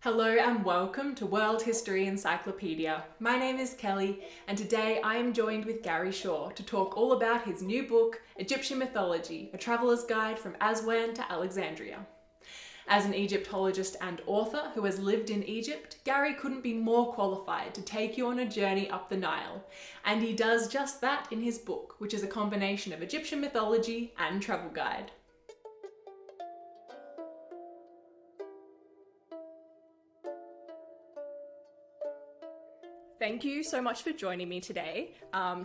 Hello and welcome to World History Encyclopedia. My name is Kelly, and today I am joined with Garry Shaw to talk all about his new book, Egyptian Mythology, a Traveller's Guide from Aswan to Alexandria. As an Egyptologist and author who has lived in Egypt, Garry couldn't be more qualified to take you on a journey up the Nile, and he does just that in his book, which is a combination of Egyptian mythology and travel guide. Thank you so much for joining me today.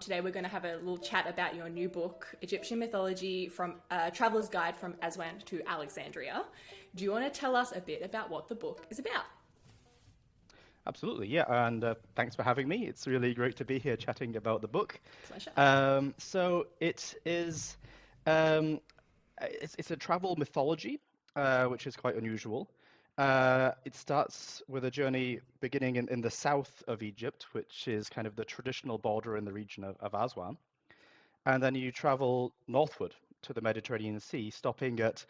Today we're going to have a little chat about your new book, Egyptian Mythology from Traveller's Guide from Aswan to Alexandria. Do you want to tell us a bit about what the book is about? Absolutely, yeah, and thanks for having me. It's really great to be here chatting about the book. Pleasure. So it is, um, it's a travel mythology, which is quite unusual. It starts with a journey beginning in the south of Egypt, which is kind of the traditional border in the region of Aswan, and then you travel northward to the Mediterranean Sea, stopping at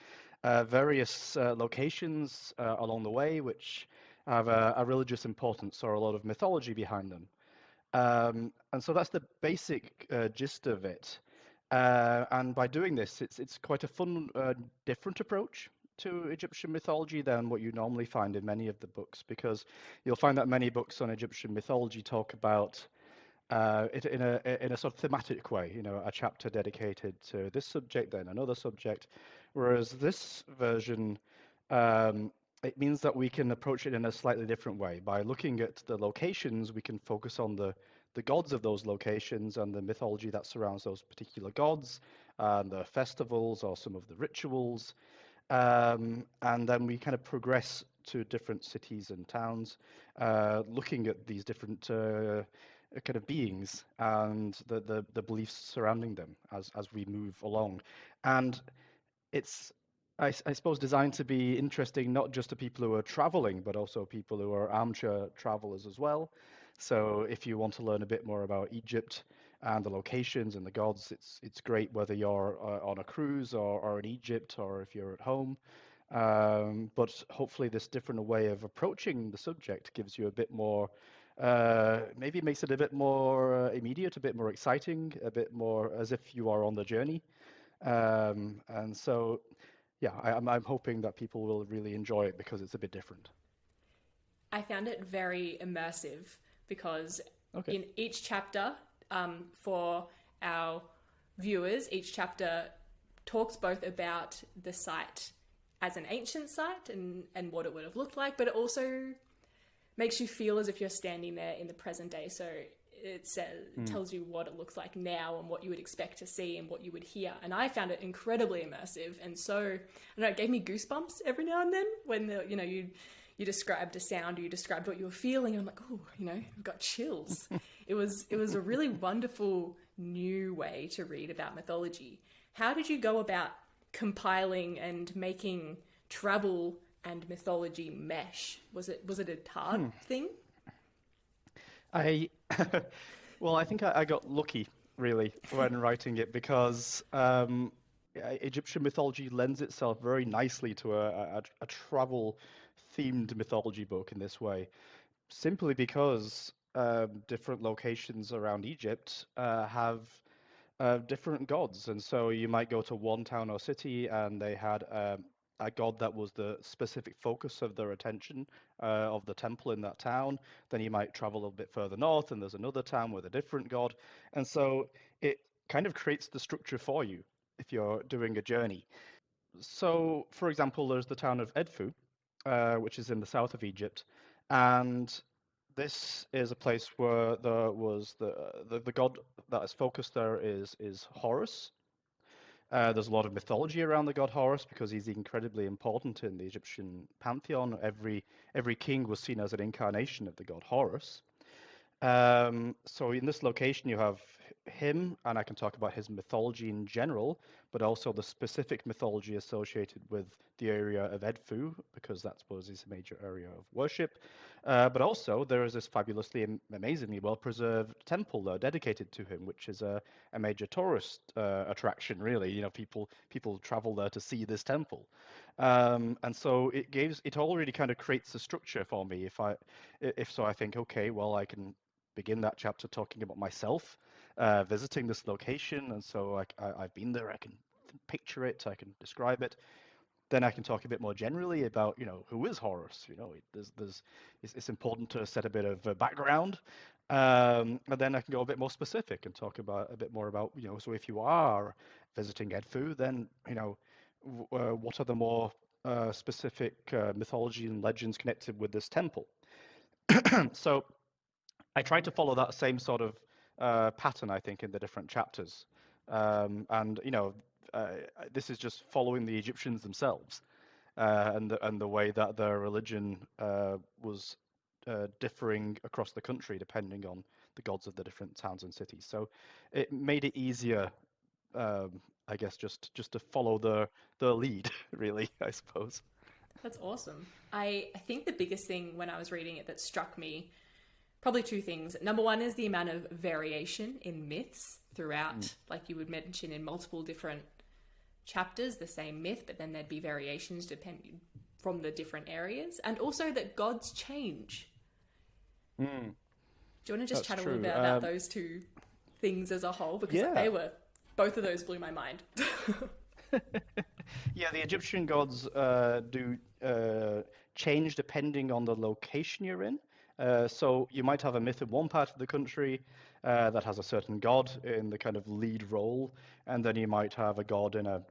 various locations along the way, which have a religious importance or a lot of mythology behind them. And so that's the basic gist of it. And by doing this, it's quite a fun, different approach to Egyptian mythology than what you normally find in many of the books, because you'll find that many books on Egyptian mythology talk about it in a sort of thematic way, a chapter dedicated to this subject, then another subject, whereas this version, um, it means that we can approach it in a slightly different way. By looking at the locations, we can focus on the gods of those locations and the mythology that surrounds those particular gods, and the festivals or some of the rituals, and then we kind of progress to different cities and towns, looking at these different kind of beings and the beliefs surrounding them as we move along. And it's, I suppose, designed to be interesting not just to people who are traveling, but also people who are armchair travelers as well. So if you want to learn a bit more about Egypt and the locations and the gods, it's great whether you're on a cruise or in Egypt or if you're at home. But hopefully this different way of approaching the subject gives you a bit more, maybe makes it a bit more immediate, a bit more exciting, a bit more as if you are on the journey. And so, yeah, I'm hoping that people will really enjoy it because it's a bit different. I found it very immersive because Okay. in each chapter, for our viewers, each chapter talks both about the site as an ancient site and what it would have looked like, but it also makes you feel as if you're standing there in the present day. So it says, it Hmm. tells you what it looks like now and what you would expect to see and what you would hear. And I found it incredibly immersive. And so, I don't know, it gave me goosebumps every now and then when you described a sound or you described what you were feeling. And I'm like, oh, I've got chills. It was a really wonderful new way to read about mythology. How did you go about compiling and making travel and mythology mesh? Was it a hard Hmm. thing? I well, I think I got lucky really when writing it because Egyptian mythology lends itself very nicely to a travel themed mythology book in this way, simply because different locations around Egypt have different gods. And so you might go to one town or city and they had a god that was the specific focus of their attention of the temple in that town. Then you might travel a little bit further north and there's another town with a different god. And so it kind of creates the structure for you if you're doing a journey. So, for example, there's the town of Edfu, which is in the south of Egypt, and this is a place where there was the god that is focused there is Horus. There's a lot of mythology around the god Horus because he's incredibly important in the Egyptian pantheon. Every king was seen as an incarnation of the god Horus. So in this location, you have him and I can talk about his mythology in general, but also the specific mythology associated with the area of Edfu, because that suppose is a major area of worship. But also there is this fabulously, amazingly well-preserved temple there dedicated to him, which is a major tourist attraction, really. You know, people travel there to see this temple. And so it already kind of creates a structure for me. If so, I think, okay, well, I can begin that chapter talking about myself visiting this location, and so I've been there. I can picture it. I can describe it. Then I can talk a bit more generally about, who is Horus. It's important to set a bit of a background, and then I can go a bit more specific and talk about a bit more about, so if you are visiting Edfu, then what are the more specific mythology and legends connected with this temple. So I tried to follow that same sort of pattern, I think, in the different chapters. And this is just following the Egyptians themselves, and the way that their religion was differing across the country depending on the gods of the different towns and cities. So it made it easier, I guess, just to follow the lead, really, I suppose. That's awesome. I think the biggest thing when I was reading it that struck me, probably two things. Number one is the amount of variation in myths throughout, like you would mention in multiple different chapters, the same myth, but then there'd be variations depending from the different areas. And also that gods change. Do you want to just That's chat a true. little bit about those two things as a whole? Because Yeah. both of those blew my mind. Yeah, the Egyptian gods do change depending on the location you're in. So you might have a myth in one part of the country that has a certain god in the kind of lead role, and then you might have a god in a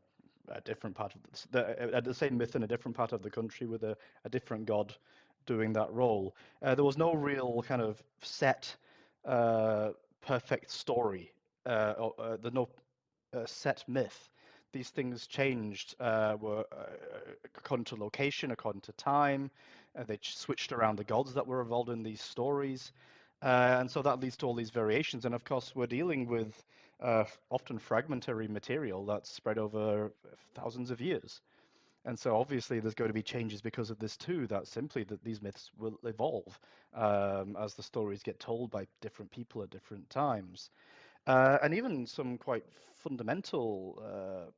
different part of the same myth in a different part of the country with a different god doing that role. There was no real kind of set perfect story. There's no set myth. These things changed were according to location, according to time. They switched around the gods that were involved in these stories. And so that leads to all these variations. And of course, we're dealing with often fragmentary material that's spread over thousands of years. And so obviously there's going to be changes because of this too, that simply that these myths will evolve as the stories get told by different people at different times. And even some quite fundamental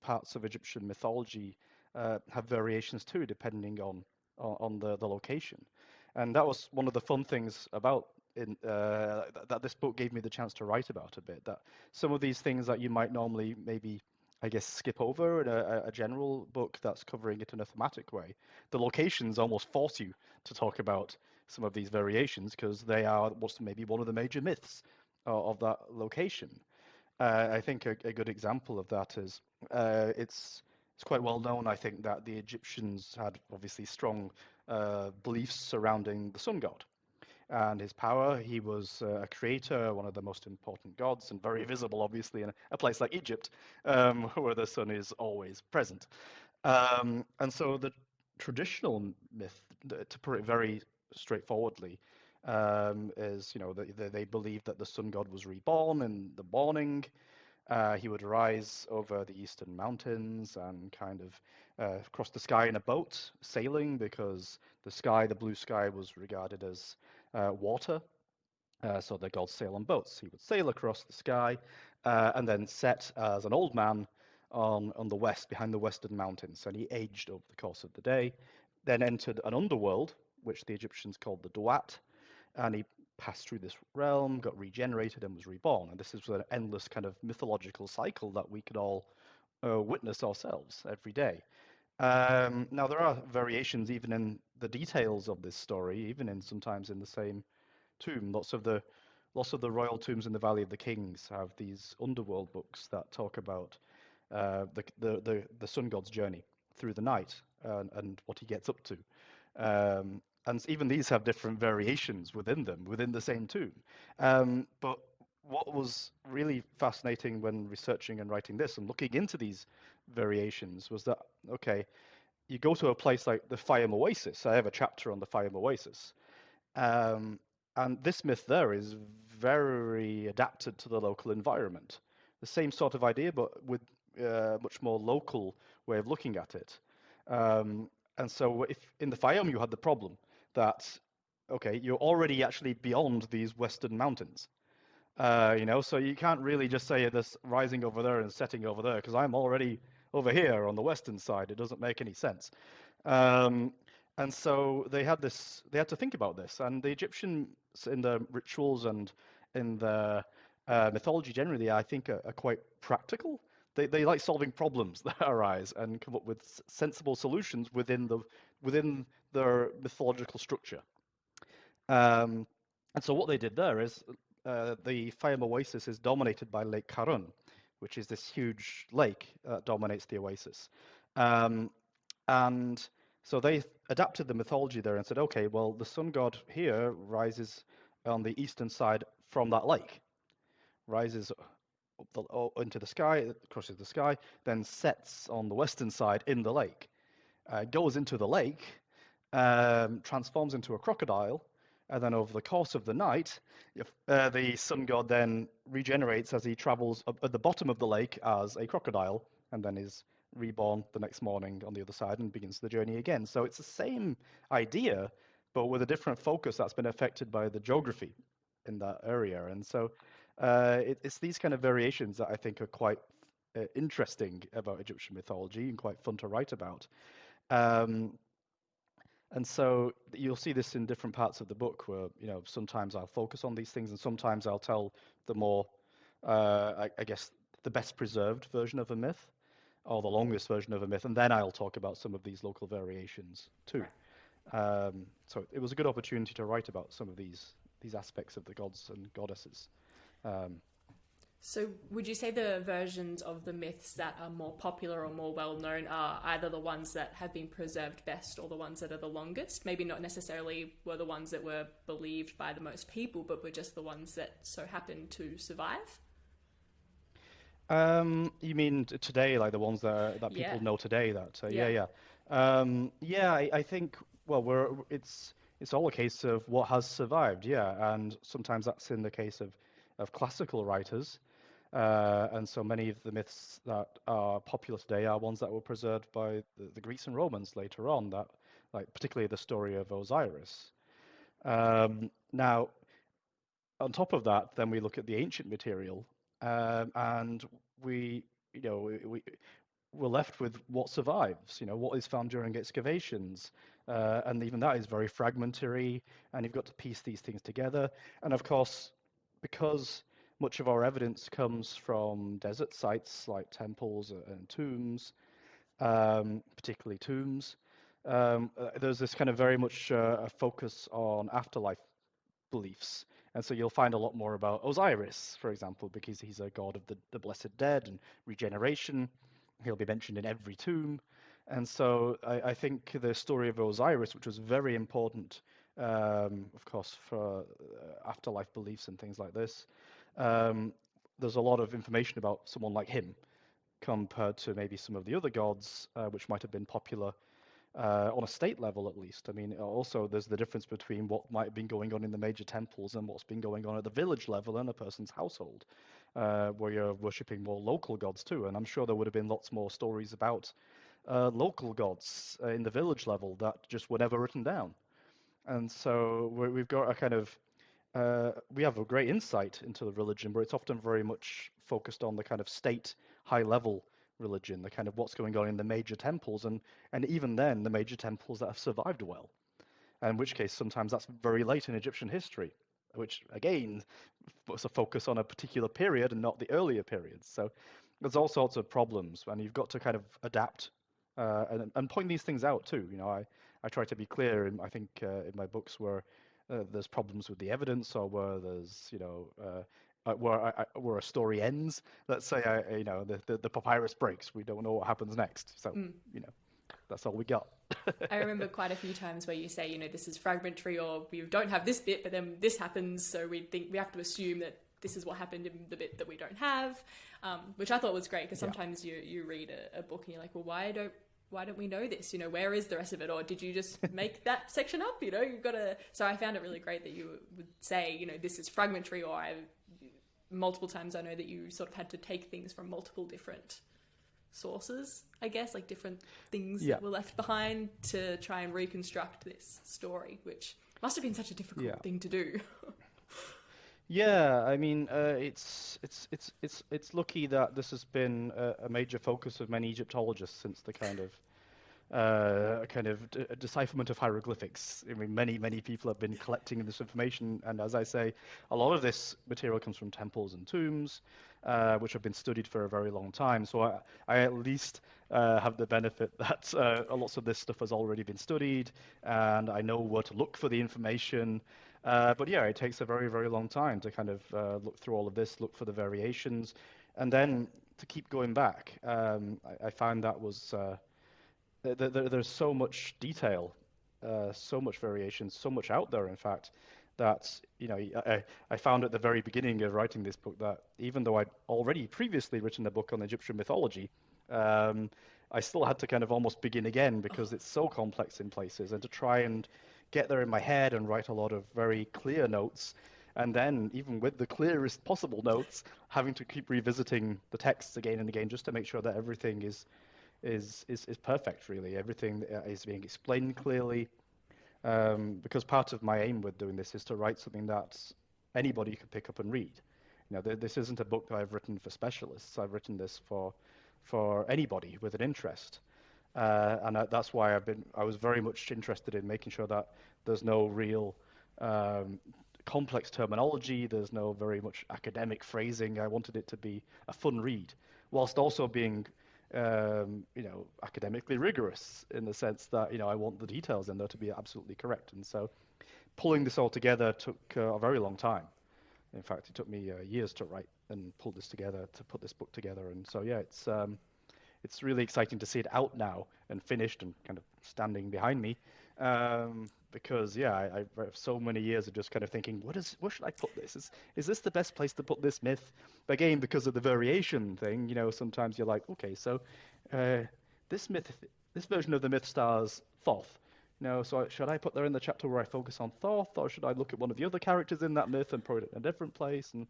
parts of Egyptian mythology have variations too, depending on the location. And that was one of the fun things about that this book gave me the chance to write about a bit. That some of these things that you might normally maybe, I guess, skip over in a general book that's covering it in a thematic way, the locations almost force you to talk about some of these variations because they are what's maybe one of the major myths of that location. I think a good example of that is it's quite well known, I think, that the Egyptians had obviously strong beliefs surrounding the sun god and his power. He was a creator, one of the most important gods, and very visible, obviously, in a place like Egypt, where the sun is always present. And so the traditional myth, to put it very straightforwardly, is, they believe that the sun god was reborn in the morning. He would rise over the eastern mountains and kind of cross the sky in a boat, sailing, because the blue sky, was regarded as water. So the gods sail on boats. He would sail across the sky and then set as an old man on the west, behind the western mountains. And he aged over the course of the day, then entered an underworld, which the Egyptians called the Duat, and he passed through this realm, got regenerated, and was reborn. And this is an endless kind of mythological cycle that we could all witness ourselves every day. Now, there are variations even in the details of this story, even sometimes in the same tomb. Lots of the royal tombs in the Valley of the Kings have these underworld books that talk about the sun god's journey through the night and what he gets up to. And even these have different variations within them, within the same tomb. But what was really fascinating when researching and writing this and looking into these variations was that, okay, you go to a place like the Fayum Oasis. I have a chapter on the Fayum Oasis. And this myth there is very adapted to the local environment. The same sort of idea, but with much more local way of looking at it. And so if in the Fayum you had the problem that, okay, you're already actually beyond these western mountains. So you can't really just say this rising over there and setting over there because I'm already over here on the western side. It doesn't make any sense. And so they had to think about this. And the Egyptians in the rituals and in the mythology generally, I think, are quite practical. They like solving problems that arise and come up with sensible solutions within their mythological structure. And so what they did there is the Fayum oasis is dominated by Lake Karun, which is this huge lake that dominates the oasis. And so they adapted the mythology there and said, okay, well, the sun god here rises on the eastern side from that lake, rises into the sky, crosses the sky, then sets on the western side in the lake, goes into the lake, transforms into a crocodile, and then over the course of the night, the sun god then regenerates as he travels up at the bottom of the lake as a crocodile, and then is reborn the next morning on the other side and begins the journey again. So it's the same idea, but with a different focus that's been affected by the geography in that area. And so it's these kind of variations that I think are quite interesting about Egyptian mythology and quite fun to write about. And so you'll see this in different parts of the book where, sometimes I'll focus on these things and sometimes I'll tell the more, I guess, the best preserved version of a myth or the longest version of a myth. And then I'll talk about some of these local variations too. Right. So it was a good opportunity to write about some of these aspects of the gods and goddesses. So would you say the versions of the myths that are more popular or more well-known are either the ones that have been preserved best or the ones that are the longest? Maybe not necessarily were the ones that were believed by the most people, but were just the ones that so happened to survive? You mean today, like the ones that people know today? I think, well, it's all a case of what has survived, and sometimes that's in the case of classical writers. And so many of the myths that are popular today are ones that were preserved by the Greeks and Romans later on, that, like particularly the story of Osiris. Now, on top of that, then we look at the ancient material, and we're left with what survives, what is found during excavations. And even that is very fragmentary, and you've got to piece these things together. And of course, because much of our evidence comes from desert sites like temples and tombs, particularly tombs, there's this kind of very much a focus on afterlife beliefs. And so you'll find a lot more about Osiris, for example, because he's a god of the blessed dead and regeneration. He'll be mentioned in every tomb. And so I think the story of Osiris, which was very important, of course, for afterlife beliefs and things like this, there's a lot of information about someone like him compared to maybe some of the other gods, which might have been popular on a state level, at least. I mean, also there's the difference between what might have been going on in the major temples and what's been going on at the village level in a person's household, where you're worshipping more local gods too. And I'm sure there would have been lots more stories about local gods in the village level that just were never written down. And so we've got a kind of we have a great insight into the religion, but it's often very much focused on the kind of state, high-level religion, the kind of what's going on in the major temples, and even then, the major temples that have survived well. And in which case, sometimes that's very late in Egyptian history, which, again, puts a focus on a particular period and not the earlier periods. So there's all sorts of problems, and you've got to kind of adapt and point these things out, too. I try to be clear, I think, in my books where there's problems with the evidence, or where there's, where a story ends. Let's say, the papyrus breaks. We don't know what happens next. So, that's all we got. I remember quite a few times where you say, this is fragmentary, or we don't have this bit, but then this happens. So we have to assume that this is what happened in the bit that we don't have, which I thought was great, because sometimes you read a book and you're like, well, why don't why don't we know this? Where is the rest of it? Or did you just make that section up? You've got to. So I found it really great that you would say, this is fragmentary, or multiple times I know that you sort of had to take things from multiple different sources, I guess, like different things that were left behind to try and reconstruct this story, which must have been such a difficult thing to do. Yeah, I mean, it's lucky that this has been a major focus of many Egyptologists since the decipherment of hieroglyphics. I mean, many people have been collecting this information, and as I say, a lot of this material comes from temples and tombs, which have been studied for a very long time. So I at least have the benefit that lots of this stuff has already been studied, and I know where to look for the information. But yeah, it takes a very, very long time to kind of look through all of this, look for the variations, and then to keep going back. I found that was there's so much detail, so much variation, so much out there, in fact, that I found at the very beginning of writing this book that even though I'd already previously written a book on Egyptian mythology, I still had to kind of almost begin again because it's so complex in places, and to try and get there in my head and write a lot of very clear notes, and then even with the clearest possible notes, having to keep revisiting the texts again and again just to make sure that everything is perfect, really. Everything is being explained clearly, because part of my aim with doing this is to write something that anybody can pick up and read. This isn't a book that I've written for specialists. I've written this for anybody with an interest. And that's why I was very much interested in making sure that there's no real complex terminology, there's no very much academic phrasing. I wanted it to be a fun read, whilst also being academically rigorous in the sense that, I want the details in there to be absolutely correct. And so pulling this all together took a very long time. In fact, it took me years to write and pull this together, to put this book together. And so, yeah, it's really exciting to see it out now and finished and kind of standing behind me, because I have so many years of just kind of thinking, where should I put this? Is this the best place to put this myth? Again, because of the variation thing, sometimes you're like, okay, so this version of the myth stars Thoth. So should I put there in the chapter where I focus on Thoth, or should I look at one of the other characters in that myth and put it in a different place? And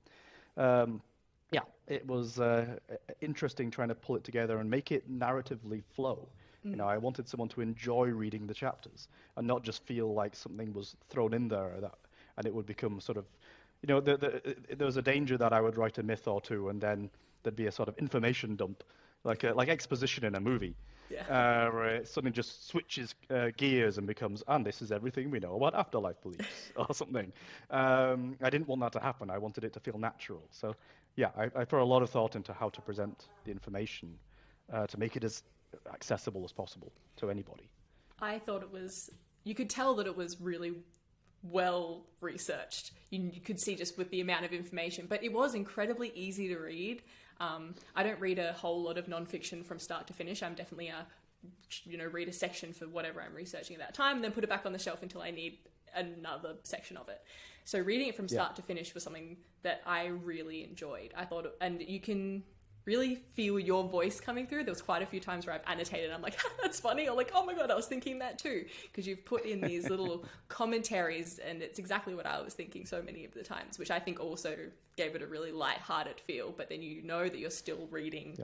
yeah, it was interesting trying to pull it together and make it narratively flow. I wanted someone to enjoy reading the chapters and not just feel like something was thrown in there and it would become sort of, there was a danger that I would write a myth or two and then there'd be a sort of information dump, like exposition in a movie. Yeah. Where it suddenly just switches gears and becomes, and this is everything we know about afterlife beliefs or something. I didn't want that to happen. I wanted it to feel natural. So yeah, I put a lot of thought into how to present the information to make it as accessible as possible to anybody. I thought you could tell that it was really well researched. You could see just with the amount of information, but it was incredibly easy to read. I don't read a whole lot of nonfiction from start to finish. I'm definitely read a section for whatever I'm researching at that time and then put it back on the shelf until I need another section of it. So reading it from start to finish was something that I really enjoyed. I thought, and you can really feel your voice coming through. There was quite a few times where I've annotated and I'm like, that's funny. Or like, oh my God, I was thinking that too. Because you've put in these little commentaries and it's exactly what I was thinking so many of the times, which I think also gave it a really light-hearted feel. But then you know that you're still reading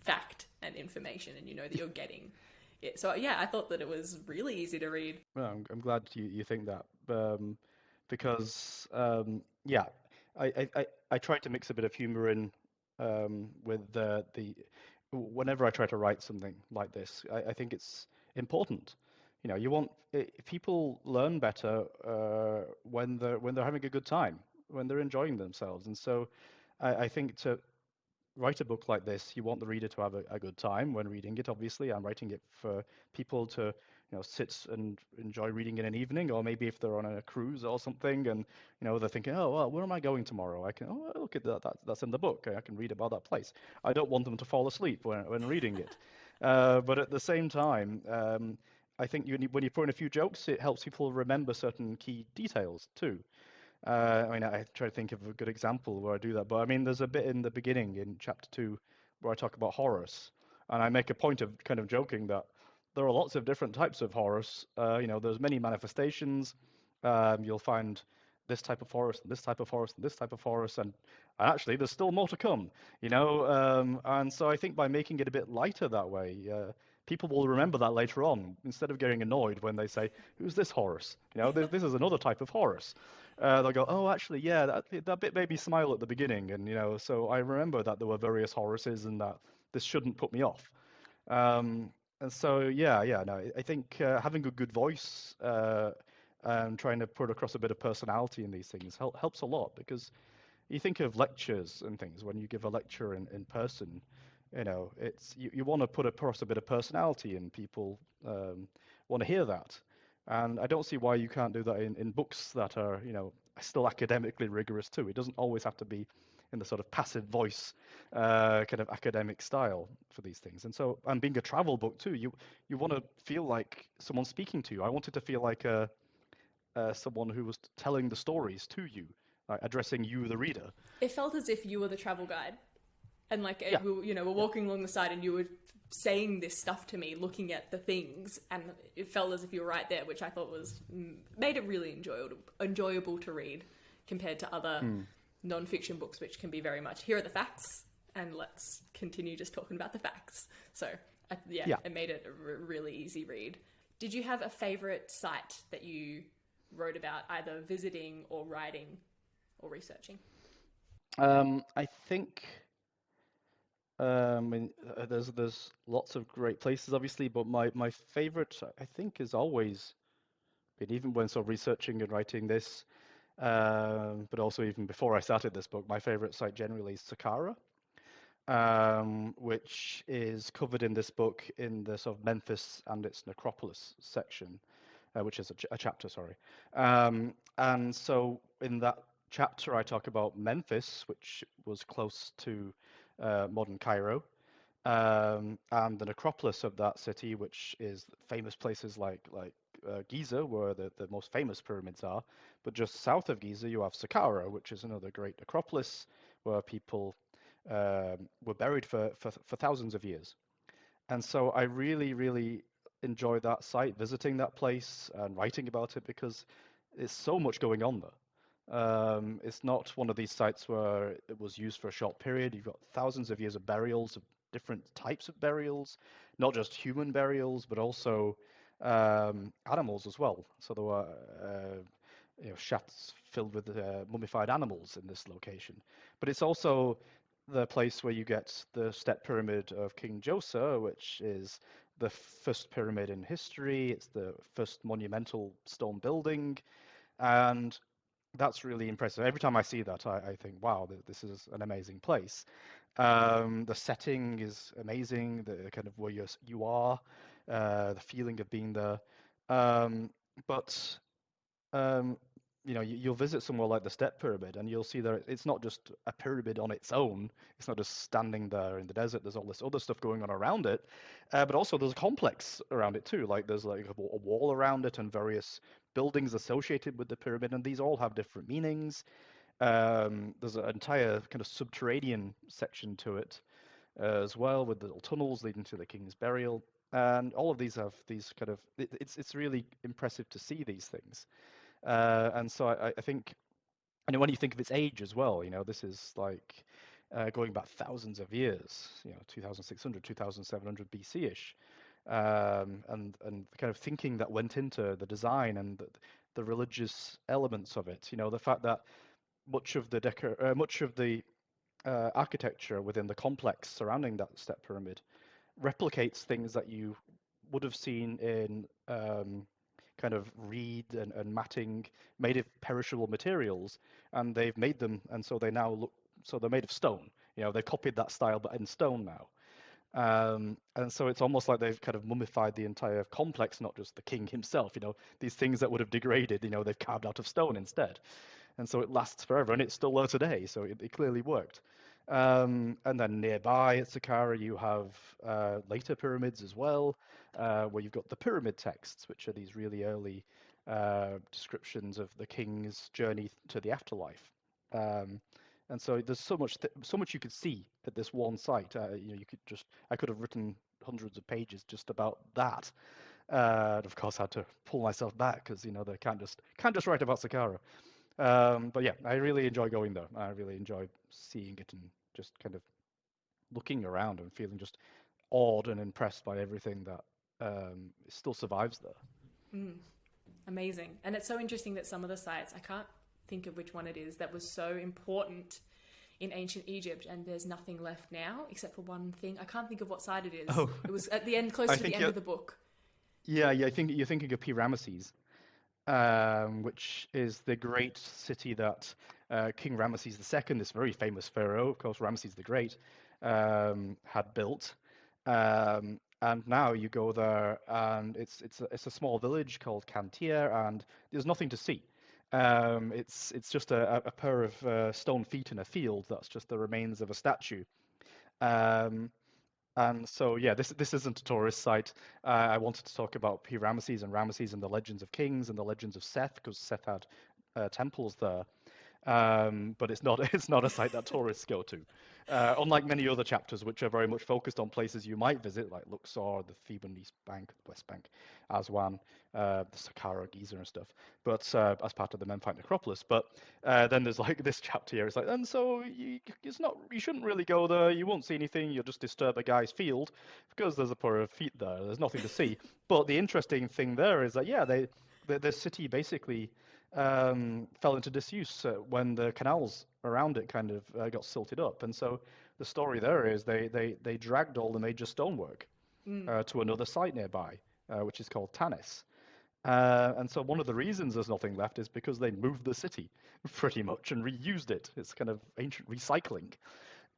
fact and information and you know that you're getting it. So yeah, I thought that it was really easy to read. Well, I'm glad you think that, because I tried to mix a bit of humor in with the whenever I try to write something like this. I think it's important. You want people learn better when they're having a good time, when they're enjoying themselves, and so I think to write a book like this, you want the reader to have a good time when reading it. Obviously, I'm writing it for people to sit and enjoy reading in an evening, or maybe if they're on a cruise or something, and they're thinking, oh well, where am I going tomorrow? I can look at that's in the book. I can read about that place. I don't want them to fall asleep when reading it, but at the same time, I think when you put in a few jokes, it helps people remember certain key details too. I try to think of a good example where I do that, but I mean, there's a bit in the beginning in chapter 2 where I talk about Horus, and I make a point of kind of joking that there are lots of different types of Horus. There's many manifestations. You'll find this type of Horus, and this type of Horus, and this type of Horus, and actually there's still more to come. And so I think by making it a bit lighter that way, people will remember that later on instead of getting annoyed when they say, "Who's this Horus?" This is another type of Horus. They'll go, "Oh, actually, yeah, that bit made me smile at the beginning," and so I remember that there were various Horuses, and that this shouldn't put me off. And so, yeah, no, I think having a good voice and trying to put across a bit of personality in these things helps a lot, because you think of lectures and things. When you give a lecture in person, it's you want to put across a bit of personality, and people want to hear that. And I don't see why you can't do that in books that are, still academically rigorous too. It doesn't always have to be in the sort of passive voice kind of academic style for these things. And being a travel book too, you want to feel like someone's speaking to you. I wanted to feel like someone who was telling the stories to you, like addressing you, the reader. It felt as if you were the travel guide, and like Yeah, we're walking along the side, and you were saying this stuff to me, looking at the things, and it felt as if you were right there, which I thought was made it really enjoyable to read compared to other non-fiction books, which can be very much here are the facts, and let's continue just talking about the facts. So yeah. it made it a really easy read. Did you have a favorite site that you wrote about, either visiting or writing or researching? I think there's lots of great places, obviously, but my favorite, I think, is always been, even when sort of researching and writing this, but also even before I started this book, my favorite site generally is Saqqara, which is covered in this book in the sort of Memphis and its necropolis section, which is a chapter, sorry. And so in that chapter, I talk about Memphis, which was close to modern Cairo, and the necropolis of that city, which is famous places like Giza, where the most famous pyramids are. But just south of Giza, you have Saqqara, which is another great necropolis where people were buried for thousands of years. And so I really, really enjoy that site, visiting that place and writing about it, because there's so much going on there. It's not one of these sites where it was used for a short period. You've got thousands of years of burials, of different types of burials, not just human burials, but also animals as well. So there were shafts filled with mummified animals in this location. But it's also the place where you get the step pyramid of King Djoser, which is the first pyramid in history. It's the first monumental stone building, and that's really impressive. Every time I see that, I think, wow, this is an amazing place. The setting is amazing, the kind of where you are, the feeling of being there. But you'll visit somewhere like the Step Pyramid, and you'll see that it's not just a pyramid on its own. It's not just standing there in the desert. There's all this other stuff going on around it, but also there's a complex around it too. Like there's like a wall around it and various buildings associated with the pyramid, and these all have different meanings. There's an entire kind of subterranean section to it as well, with little tunnels leading to the king's burial, and all of these have these kind of. It's really impressive to see these things. And so I think, and when you think of its age as well, this is like going back thousands of years, 2600, 2700 BC-ish, and the kind of thinking that went into the design and the religious elements of it. The fact that much of the architecture within the complex surrounding that step pyramid replicates things that you would have seen in kind of reed and matting made of perishable materials, and they've made them, and so they now look, so they're made of stone. They've copied that style, but in stone now. And so it's almost like they've kind of mummified the entire complex, not just the king himself. These things that would have degraded, they've carved out of stone instead. And so it lasts forever, and it's still there today, so it clearly worked. And then nearby at Saqqara, you have later pyramids as well, where you've got the pyramid texts, which are these really early descriptions of the king's journey to the afterlife. And so there's so much you could see at this one site. I could have written hundreds of pages just about that. And of course, I had to pull myself back because they can't just write about Saqqara. But yeah, I really enjoy going there. I really enjoy seeing it and just kind of looking around and feeling just awed and impressed by everything that still survives there. Amazing. And it's so interesting that some of the sites, I can't think of which one it is, that was so important in ancient Egypt, and there's nothing left now except for one thing. I can't think of what site it is. Oh. It was at the end, close to the end of the book. Yeah, I think you're thinking of Pi-Ramesses, which is the great city that King Ramesses II, this very famous pharaoh, of course, Ramesses the Great, had built. And now you go there, and it's a small village called Cantia, and there's nothing to see. It's just a pair of stone feet in a field. That's just the remains of a statue. And so, yeah, this isn't a tourist site. I wanted to talk about Pi-Ramesses and the legends of kings and the legends of Seth, because Seth had temples there. But it's not a site that tourists go to. Unlike many other chapters, which are very much focused on places you might visit, like Luxor, the Theban East Bank, West Bank, Aswan, the Saqqara, Giza, and stuff. But as part of the Memphite necropolis. But then there's like this chapter here. It's like, and so you shouldn't really go there. You won't see anything. You'll just disturb a guy's field because there's a pair of feet there. There's nothing to see. But the interesting thing there is that the city basically fell into disuse when the canals around it kind of got silted up. And so the story there is they dragged all the major stonework to another site nearby, which is called Tanis. And so one of the reasons there's nothing left is because they moved the city pretty much and reused it. It's kind of ancient recycling.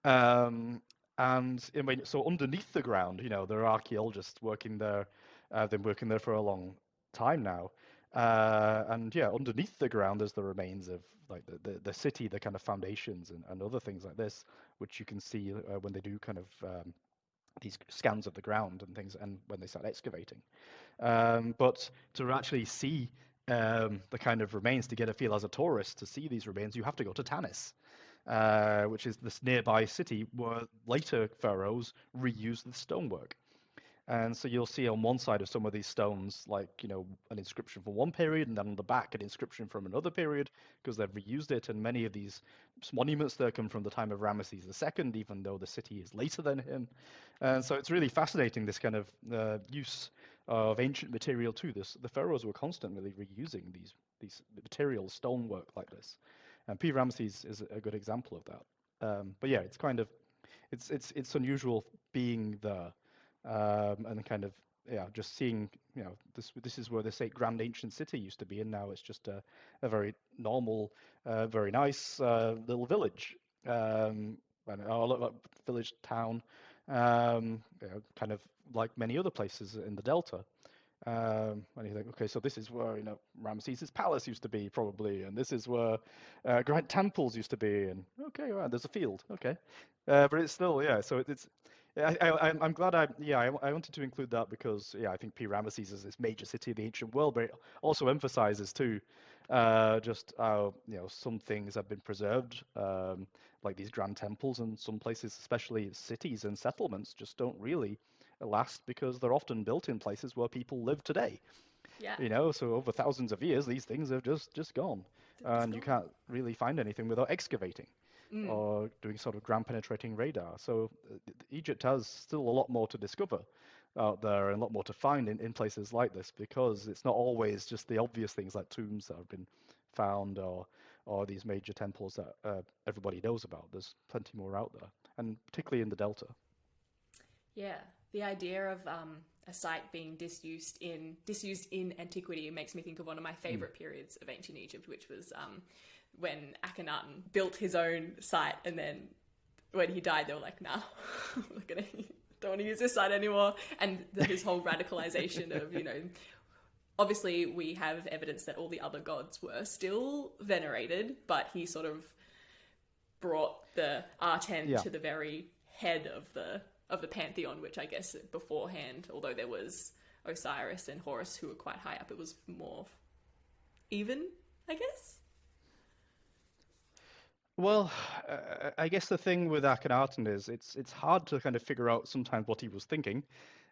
And I mean, so underneath the ground, there are archaeologists working there. They've been working there for a long time now. And yeah, underneath the ground, there's the remains of like the city, the kind of foundations and other things like this, which you can see when they do kind of these scans of the ground and things, and when they start excavating. But to actually see the kind of remains, to get a feel as a tourist to see these remains, you have to go to Tanis, which is this nearby city where later pharaohs reused the stonework. And so you'll see on one side of some of these stones, like, an inscription from one period, and then on the back, an inscription from another period, because they've reused it. And many of these monuments there come from the time of Ramesses II, even though the city is later than him. And so it's really fascinating, this kind of use of ancient material too. The pharaohs were constantly reusing these materials, stonework like this. And Pi-Ramesses is a good example of that. But yeah, it's kind of, it's unusual being there. And kind of just seeing this is where this grand ancient city used to be, and now it's just a very normal, very nice little village, and a village town, kind of like many other places in the delta. And you think, okay, so this is where Ramesses' palace used to be probably, and this is where great temples used to be, and okay, right, there's a field, okay, but it's still so it's. I'm glad I wanted to include that because I think Pi-Ramesses is this major city of the ancient world, but it also emphasizes too just how some things have been preserved, like these grand temples, and some places, especially cities and settlements, just don't really last because they're often built in places where people live today. Yeah. So over thousands of years, these things have just gone, and you can't really find anything without excavating. Or doing sort of ground penetrating radar. So Egypt has still a lot more to discover out there and a lot more to find in places like this, because it's not always just the obvious things like tombs that have been found or these major temples that everybody knows about. There's plenty more out there, and particularly in the Delta. Yeah, the idea of a site being disused in antiquity makes me think of one of my favorite periods of ancient Egypt, which was when Akhenaten built his own site, and then when he died, they were like, "Nah, don't want to use this site anymore." And his whole radicalization of, obviously we have evidence that all the other gods were still venerated, but he sort of brought the Aten to the very head of the pantheon, which I guess beforehand, although there was Osiris and Horus who were quite high up, it was more even, I guess. Well, I guess the thing with Akhenaten is it's hard to kind of figure out sometimes what he was thinking,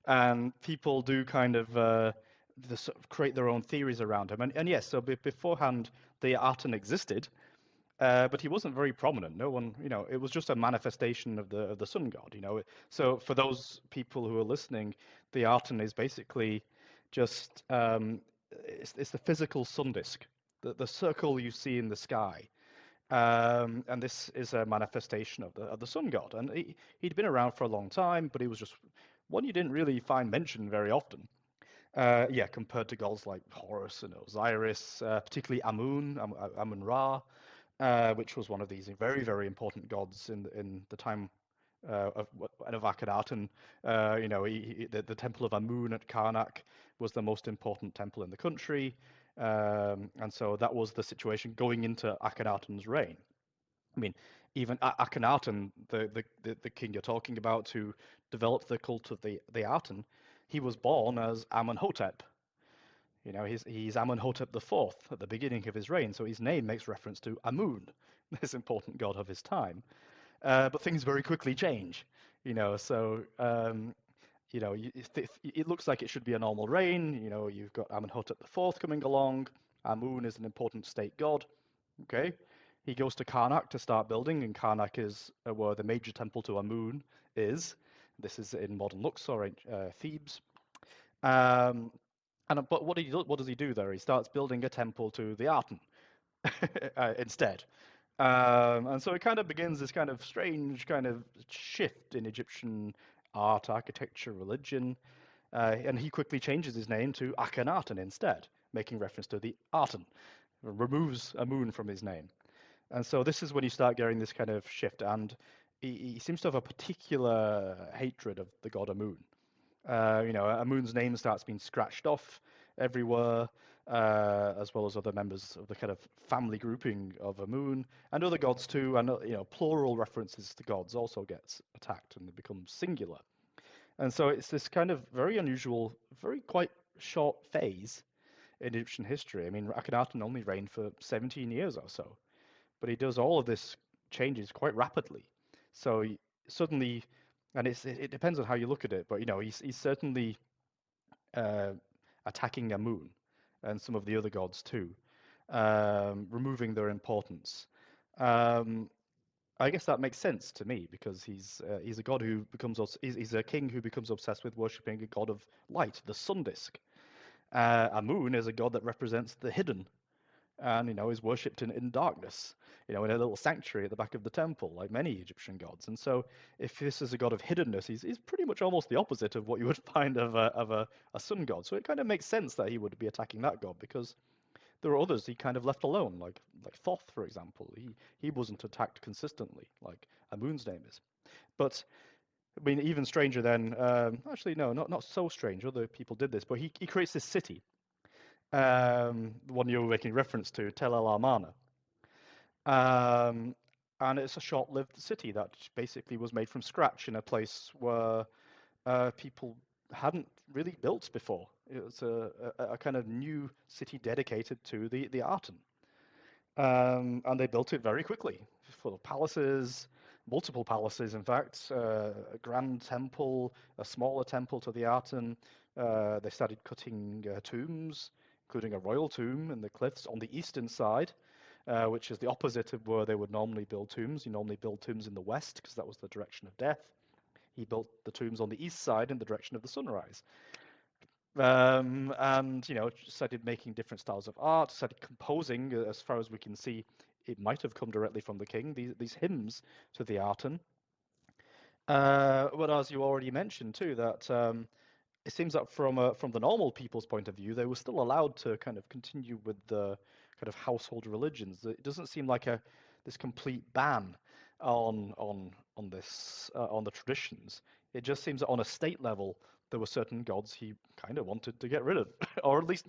and people do kind of sort of create their own theories around him. And yes, so beforehand, the Aten existed, but he wasn't very prominent. No one, it was just a manifestation of the sun god. So for those people who are listening, the Aten is basically just it's the physical sun disk, the circle you see in the sky. And this is a manifestation of the sun god. And he'd been around for a long time, but he was just one you didn't really find mentioned very often. Yeah, compared to gods like Horus and Osiris, particularly Amun-Ra, which was one of these very, very important gods in the time of Akhenaten. The temple of Amun at Karnak was the most important temple in the country. And so that was the situation going into Akhenaten's reign. I mean, even Akhenaten, the king you're talking about, who developed the cult of the Aten, he was born as Amenhotep. He's Amenhotep IV at the beginning of his reign, so his name makes reference to Amun, this important god of his time. But things very quickly change, so it looks like it should be a normal reign. You've got Amenhotep IV coming along. Amun is an important state god. Okay, he goes to Karnak to start building, and Karnak is where the major temple to Amun is. This is in modern Luxor, Thebes. But what does he do there? He starts building a temple to the Aten instead. And so it kind of begins this kind of strange kind of shift in Egyptian art, architecture, religion. And he quickly changes his name to Akhenaten instead, making reference to the Aten, removes Amun from his name. And so this is when you start getting this kind of shift. And he seems to have a particular hatred of the god Amun. Amun's name starts being scratched off everywhere, as well as other members of the kind of family grouping of Amun and other gods too. And plural references to gods also gets attacked and they become singular. And so it's this kind of very unusual, very quite short phase in Egyptian history. I mean, Akhenaten only reigned for 17 years or so, but he does all of this changes quite rapidly. So suddenly, and it depends on how you look at it, but he's certainly attacking Amun and some of the other gods too, removing their importance. I guess that makes sense to me because he's a god who he's a king who becomes obsessed with worshipping a god of light, the sun disk. Amun is a god that represents the hidden, and is worshipped in darkness, in a little sanctuary at the back of the temple, like many Egyptian gods. And so, if this is a god of hiddenness, he's pretty much almost the opposite of what you would find of a sun god. So it kind of makes sense that he would be attacking that god because there are others he kind of left alone, like Thoth, for example. He wasn't attacked consistently, like Amun's name is. But I mean, even stranger then. Actually, no, not so strange. Other people did this, but he creates this city. The one you were making reference to, Tell-el-Amarna. And it's a short-lived city that basically was made from scratch in a place where people hadn't really built before. It was a kind of new city dedicated to the Aten. And they built it very quickly, full of palaces, multiple palaces, in fact, a grand temple, a smaller temple to the Aten. They started cutting tombs, including a royal tomb in the cliffs on the eastern side, which is the opposite of where they would normally build tombs. You normally build tombs in the west because that was the direction of death. He built the tombs on the east side in the direction of the sunrise. And started making different styles of art, started composing. As far as we can see, it might have come directly from the king, these hymns to the Aten. But as you already mentioned too, that it seems that from the normal people's point of view, they were still allowed to kind of continue with the kind of household religions. It doesn't seem like this complete ban on the traditions. It just seems that on a state level, there were certain gods he kind of wanted to get rid of, or at least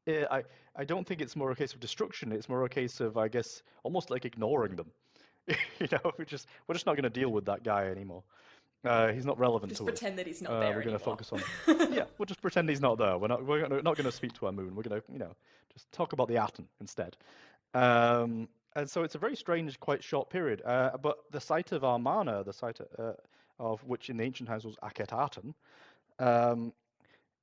I don't think it's more a case of destruction. It's more a case of, I guess, almost like ignoring them. We're just not going to deal with that guy anymore. He's not relevant Just to us. pretend that he's not there We're going anymore. to focus on. Yeah, we'll just pretend he's not there. We're not going to speak to Amun. We're going to just talk about the Aten instead. And so it's a very strange, quite short period. But the site of Amarna, the site of which in the ancient times was Akhenaten, um,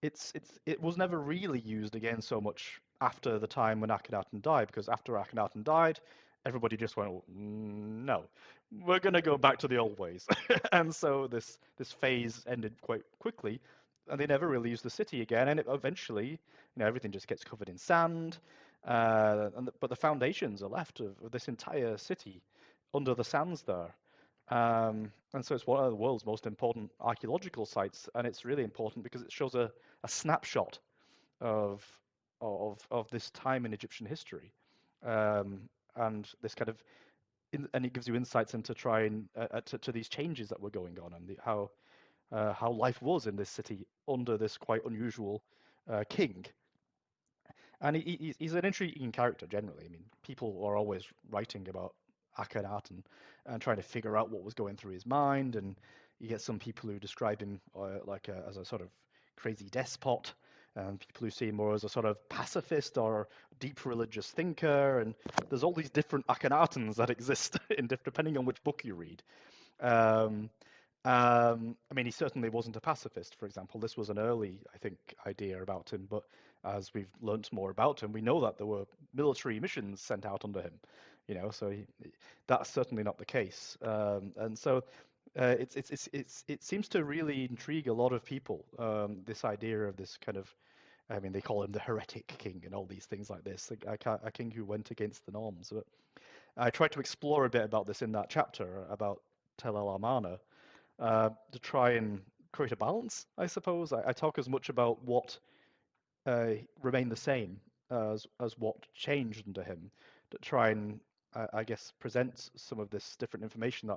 it was never really used again so much after the time when Akhenaten died, because after Akhenaten died, everybody just went, "Oh, no, we're going to go back to the old ways." And so this phase ended quite quickly, and they never really used the city again. And eventually, everything just gets covered in sand, but the foundations are left of this entire city under the sands there. And so it's one of the world's most important archaeological sites, and it's really important because it shows a snapshot of this time in Egyptian history, and this kind of and it gives you insights into trying to these changes that were going on, and how life was in this city under this quite unusual king. And he's an intriguing character generally. I mean, people are always writing about Akhenaten and trying to figure out what was going through his mind. And you get some people who describe him as a sort of crazy despot, and people who see him more as a sort of pacifist or deep religious thinker. And there's all these different Akhenatens that exist depending on which book you read. I mean, he certainly wasn't a pacifist, for example. This was an early, I think, idea about him, but as we've learnt more about him, we know that there were military missions sent out under him, so that's certainly not the case. And so it seems to really intrigue a lot of people, this idea of this kind of, I mean, they call him the heretic king and all these things like this, a king who went against the norms. But I tried to explore a bit about this in that chapter about Tell-el-Amarna, to try and create a balance, I suppose. I talk as much about what remained the same as what changed under him, to try and, I guess, present some of this different information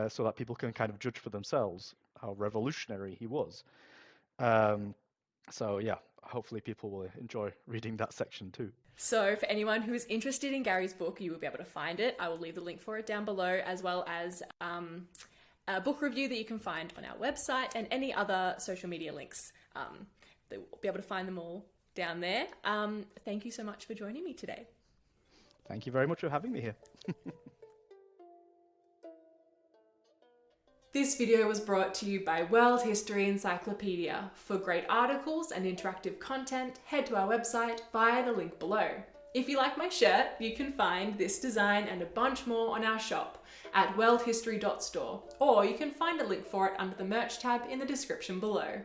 so that people can kind of judge for themselves how revolutionary he was. So yeah, hopefully people will enjoy reading that section too. So for anyone who is interested in Garry's book, you will be able to find it. I will leave the link for it down below, as well as a book review that you can find on our website and any other social media links. You'll be able to find them all down there. Thank you so much for joining me today. Thank you very much for having me here. This video was brought to you by World History Encyclopedia. For great articles and interactive content, head to our website via the link below. If you like my shirt, you can find this design and a bunch more on our shop at worldhistory.store, or you can find a link for it under the merch tab in the description below.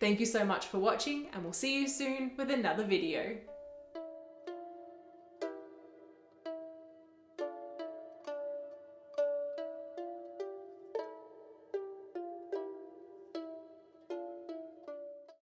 Thank you so much for watching, and we'll see you soon with another video.